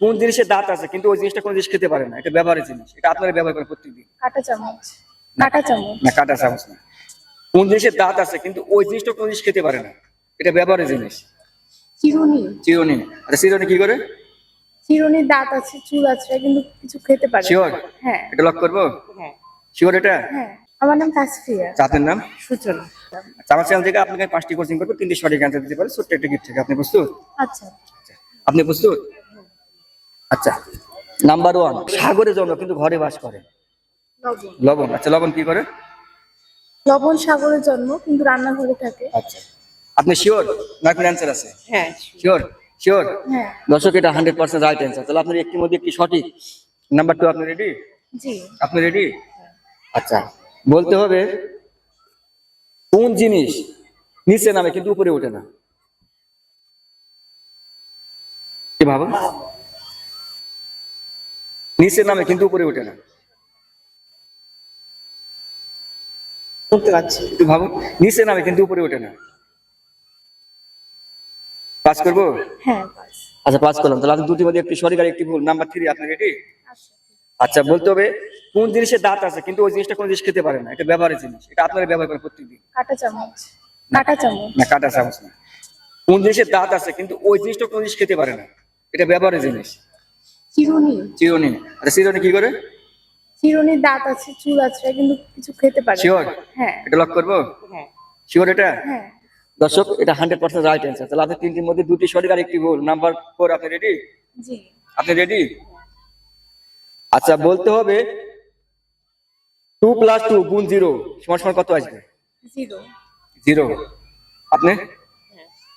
কোন জিনিসের দাঁত আছে কিন্তু ওই জিনিসটা কোন জিনিস খেতে পারে না, এটা ব্যবহারের জিনিস, এটা আপনারা ব্যবহার করেন প্রত্যেকদিন। কাঁটা চামচ। কাঁটা চামচ। না, কাঁটা চামচ না। কোন জিনিসের দাঁত আছে কিন্তু ওই জিনিসটা কোন জিনিস খেতে পারে না, এটা ব্যবহারের জিনিস। চিরুনি। চিরুনি। আচ্ছা, চিরুনি কি করে? চিরুনির দাঁত আছে, চুল আছে, কিন্তু কিছু খেতে পারে না। শিওর? হ্যাঁ। এটা লক করবো? হ্যাঁ। শিওর এটা? হ্যাঁ। আমার নাম তাসফিয়া। আপনার নাম? সূচনা। আচ্ছা, আমার চ্যানেল থেকে আপনাকে 5টি কোচিং করবো, 3টি সঠিক অ্যান্সার দিতে পারে ছোট্ট একটা গিফট থেকে। আপনি প্রস্তুত? আচ্ছা। আপনি প্রস্তুত? আচ্ছা, নাম্বার 1, সাগরে জন্ম কিন্তু ঘরে বাস করে। লবণ। লবণ। আচ্ছা, লবণ কি করে? লবণ সাগরে জন্ম কিন্তু রান্নাঘরে থাকে। আচ্ছা, আপনি শিওর না আপনার অ্যান্সার আছে? হ্যাঁ। শিওর? শিওর? হ্যাঁ। দর্শক, এটা 100% রাইট অ্যান্সার। তাহলে আপনার একটির মধ্যে একটি সঠিক। নাম্বার 2, আপনি রেডি? জি। আপনি রেডি? আচ্ছা, বলতে হবে কোন জিনিস নিচে নামে কিন্তু উপরে ওঠে না। কি ভাবো? নিচে নামে কিন্তু উপরে ওঠে না। বলতে পারছি। একটু ভাবো, নিচে নামে কিন্তু উপরে ওঠে না। পাস করবো? হ্যাঁ, পাস। আচ্ছা, পাস করলাম। তাহলে আপনি দুটির মধ্যে একটি সঠিক আর একটি ভুল। নাম্বার 3, আপনি রেডি? আচ্ছা। আচ্ছা, বলতে হবে কোন জিনিসের দাঁত আছে কিন্তু ওই জিনিসটা কোন জিনিস খেতে পারে না, এটা ব্যবহারের জিনিস, এটা আপনারা ব্যবহার করেন প্রত্যেকদিন। কাঁটা চামচ। কাঁটা চামচ। না, কাঁটা চামচ না। কোন জিনিসের দাঁত আছে কিন্তু ওই জিনিসটা কোন জিনিস খেতে পারে না, এটা ব্যবহারের জিনিস। চিরুনি। চিরুনি। আচ্ছা, চিরুনি কি করে? চিরুনির দাঁত আছে, চুল আছে, কিন্তু কিছু খেতে পারে না। শিওর? হ্যাঁ। এটা লক করবো? হ্যাঁ। শিওর এটা? হ্যাঁ। দর্শক, এটা 100% রাইট অ্যান্সার। তাহলে আপনি 3টির মধ্যে 2টি সঠিক আর একটি ভুল। নাম্বার 4, আপনি রেডি? জি। আপনি রেডি? আচ্ছা, বলতে হবে 2 + 2 গুণ 0 সমান সমান কত আসবে? জিরো। 0। আপনি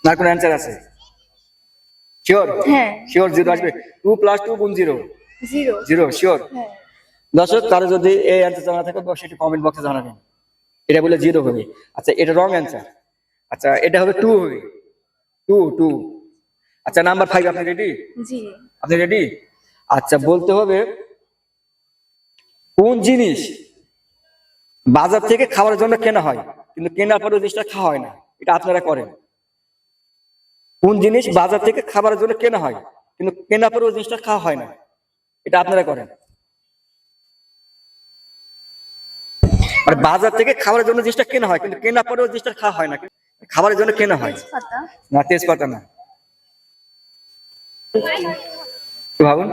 না, কোন অ্যান্সার আছে? শিওর? হ্যাঁ। শিওর 0 আসবে? 2 + 2 গুণ 0 জিরো। 0। শিওর? হ্যাঁ। দর্শক, কারো যদি এই অ্যান্সার জানা থাকে অবশ্যই একটু কমেন্ট বক্সে জানাবেন। এটা বলে 0 হবে। আচ্ছা, এটা রং অ্যান্সার। আচ্ছা, এটা হবে 2 হবে। 2। আচ্ছা, নাম্বার 5, আপনি রেডি? জি। আপনি রেডি? আচ্ছা, বলতে হবে কোন জিনিস বাজার থেকে খাওয়ার জন্য কেনা হয় কিন্তু কেনার পরে ওই জিনিসটা খাওয়া হয় না, এটা আপনারা করেন। কোন জিনিস বাজার থেকে খাবারের জন্য কেনা হয় কিন্তু কেনার পরে ওই জিনিসটা খাওয়া হয় না, এটা আপনারা করেন। মানে বাজার থেকে খাবারের জন্য জিনিসটা কেনা হয় কিন্তু কেনার পরে ওই জিনিসটা খাওয়া হয় না, খাবারের জন্য কেনা হয়। তেজপাতা। না, তেজপাতা না। একটু ভাবুন।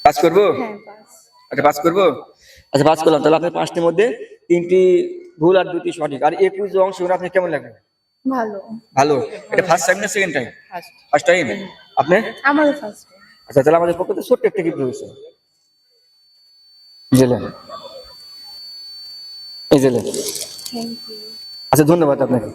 পাস করবো? হ্যাঁ, পাস। আচ্ছা, পাস করবো। আচ্ছা, পাস করলাম। তাহলে আপনি 5টির মধ্যে 3টি ভুল আর 2টি সঠিক। আর এই কুইজ অংশগ্রহণ আপনি কেমন লাগবে? ভালো। ভালো। এটা ফার্স্ট টাইম না second time? First. First time. আপনি? আমারও ফার্স্ট। আচ্ছা, তাহলে আমাদের পক্ষ থেকে ছোট্ট একটা গিফট রয়েছে। জেলেন, এই জেলেন। Thank you. আচ্ছা, ধন্যবাদ আপনাকে।